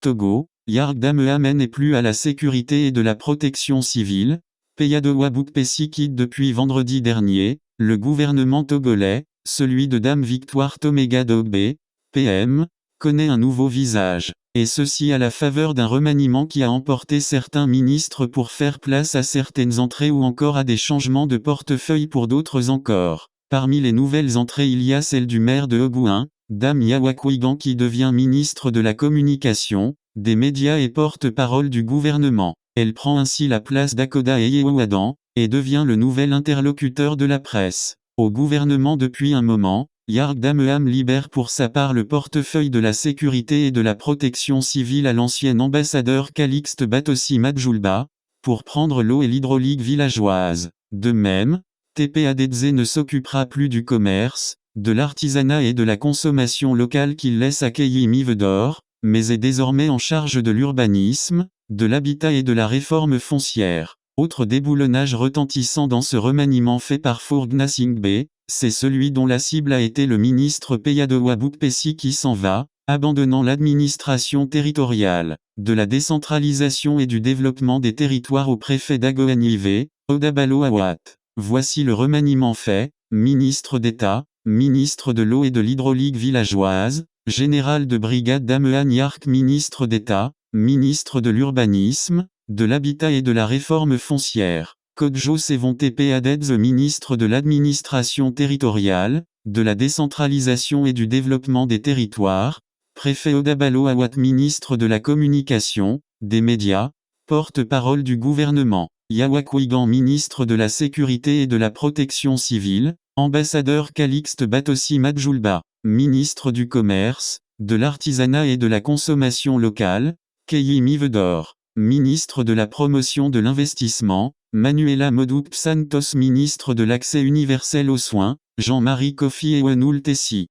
Togo, Yardam n'est plus à la sécurité et de la protection civile. Peyadoua Boukpessi quitte depuis vendredi dernier, le gouvernement togolais, celui de Dame Victoire Toméga Dogbe, PM, connaît un nouveau visage. Et ceci à la faveur d'un remaniement qui a emporté certains ministres pour faire place à certaines entrées ou encore à des changements de portefeuille pour d'autres encore. Parmi les nouvelles entrées il y a celle du maire de Obouin, Dame Yawakwigan qui devient ministre de la Communication, des médias et porte-parole du gouvernement. Elle prend ainsi la place d'Akoda Eyewadan, et devient le nouvel interlocuteur de la presse. Au gouvernement depuis un moment, Yardam libère pour sa part le portefeuille de la sécurité et de la protection civile à l'ancien ambassadeur Calixte Batossi Madjoulba, pour prendre l'eau et l'hydraulique villageoise. De même, TP Adedze ne s'occupera plus du commerce, de l'artisanat et de la consommation locale qu'il laisse à Keyi Mivedor, mais est désormais en charge de l'urbanisme, de l'habitat et de la réforme foncière. Autre déboulonnage retentissant dans ce remaniement fait par Fourgna Singbe, c'est celui dont la cible a été le ministre Peyadoua Boukpessi qui s'en va, abandonnant l'administration territoriale, de la décentralisation et du développement des territoires au préfet d'Agoanive, Odabalo Awat. Voici le remaniement fait: ministre d'État, ministre de l'eau et de l'hydraulique villageoise, général de brigade Damehan Yark ministre d'État, ministre de l'urbanisme, de l'habitat et de la réforme foncière. Kodjo Sevon TP Adedze ministre de l'administration territoriale, de la décentralisation et du développement des territoires, préfet Odabalo Awat ministre de la communication, des médias, porte-parole du gouvernement. Yawakwigan ministre de la sécurité et de la protection civile, ambassadeur Calixte Batossi Madjoulba, ministre du commerce, de l'artisanat et de la consommation locale, Keyi Mivedor, ministre de la promotion de l'investissement, Manuela Modoup Santos ministre de l'accès universel aux soins, Jean-Marie Kofi Ewenul Tessi.